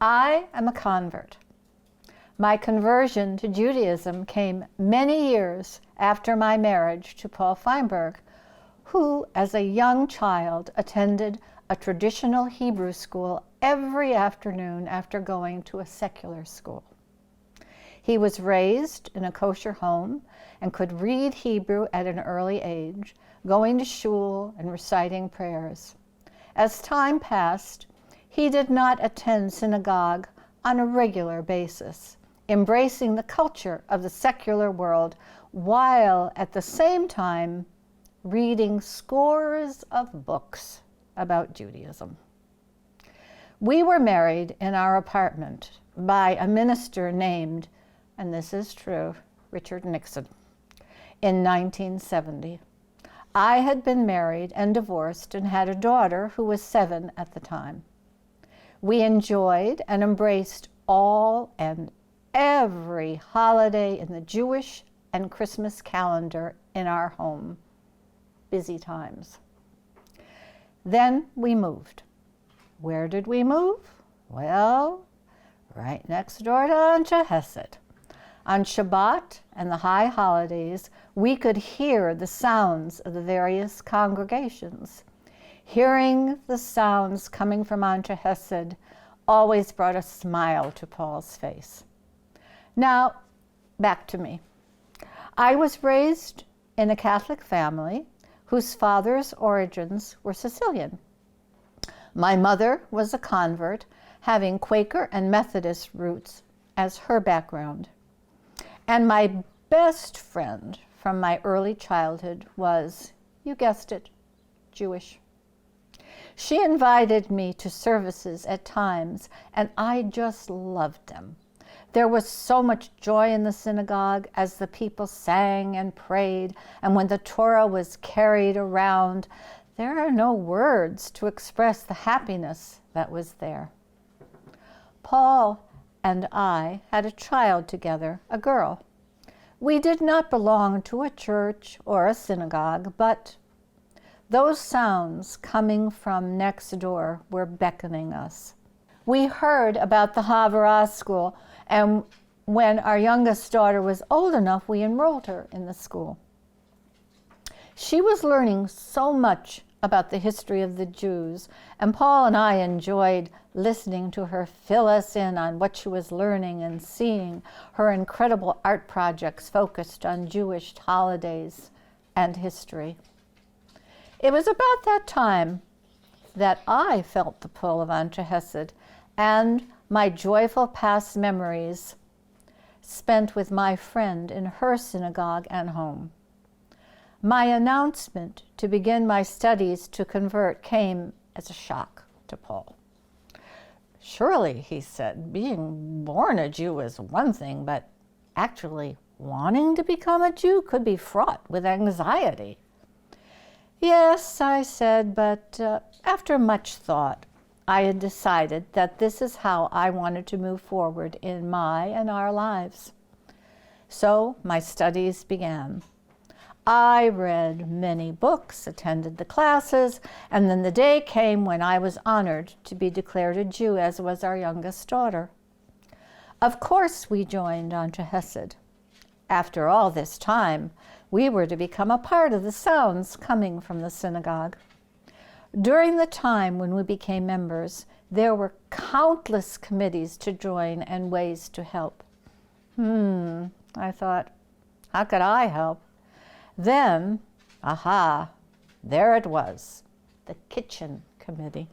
I am a convert. My conversion to Judaism came many years after my marriage to Paul Feinberg, who, as a young child, attended a traditional Hebrew school every afternoon after going to a secular school. He was raised in a kosher home and could read Hebrew at an early age, going to shul and reciting prayers. As time passed, he did not attend synagogue on a regular basis, embracing the culture of the secular world while at the same time reading scores of books about Judaism. We were married in our apartment by a minister named, and this is true, Richard Nixon, in 1970. I had been married and divorced and had a daughter who was 7 at the time. We enjoyed and embraced all and every holiday in the Jewish and Christmas calendar in our home. Busy times. Then we moved. Where did we move? Well, right next door to Ansche Chesed. On Shabbat and the high holidays, we could hear the sounds of the various congregations. Hearing the sounds coming from Ansche Chesed always brought a smile to Paul's face. Now, back to me. I was raised in a Catholic family whose father's origins were Sicilian. My mother was a convert, having Quaker and Methodist roots as her background. And my best friend from my early childhood was, you guessed it, Jewish. She invited me to services at times, and I just loved them. There was so much joy in the synagogue as the people sang and prayed, and when the Torah was carried around, there are no words to express the happiness that was there. Paul and I had a child together, a girl. We did not belong to a church or a synagogue, but those sounds coming from next door were beckoning us. We heard about the Havurah school, and when our youngest daughter was old enough, we enrolled her in the school. She was learning so much about the history of the Jews, and Paul and I enjoyed listening to her fill us in on what she was learning and seeing her incredible art projects focused on Jewish holidays and history. It was about that time that I felt the pull of Ansche Chesed and my joyful past memories spent with my friend in her synagogue and home. My announcement to begin my studies to convert came as a shock to Paul. Surely, he said, being born a Jew is one thing, but actually wanting to become a Jew could be fraught with anxiety. Yes, I said, but after much thought, I had decided that this is how I wanted to move forward in my and our lives. So my studies began. I read many books, attended the classes, and then the day came when I was honored to be declared a Jew, as was our youngest daughter. Of course, we joined Ansche Chesed. After all this time, we were to become a part of the sounds coming from the synagogue. During the time when we became members, there were countless committees to join and ways to help. I thought, how could I help? Then, there it was, the kitchen committee.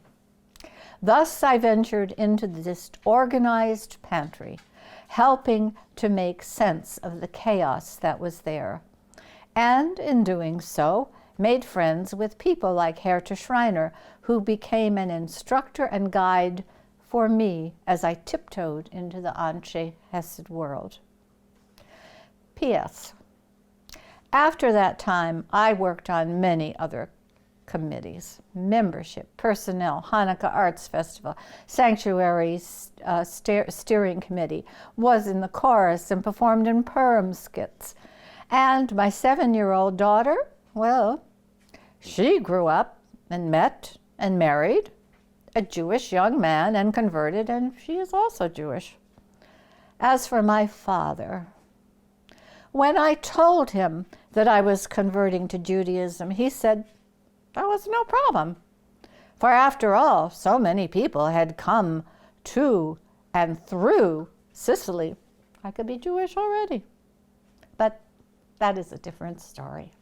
Thus I ventured into this organized pantry, helping to make sense of the chaos that was there. And in doing so, made friends with people like Herr Schreiner, who became an instructor and guide for me as I tiptoed into the Ansche Chesed world. P.S. After that time, I worked on many other committees: membership, personnel, Hanukkah Arts Festival, Sanctuary Steering Committee, was in the chorus and performed in Purim skits. And my 7-year-old daughter, well, she grew up and met and married a Jewish young man and converted, and she is also Jewish. As for my father, when I told him that I was converting to Judaism, he said that was no problem. For after all, so many people had come to and through Sicily. I could be Jewish already. But that is a different story.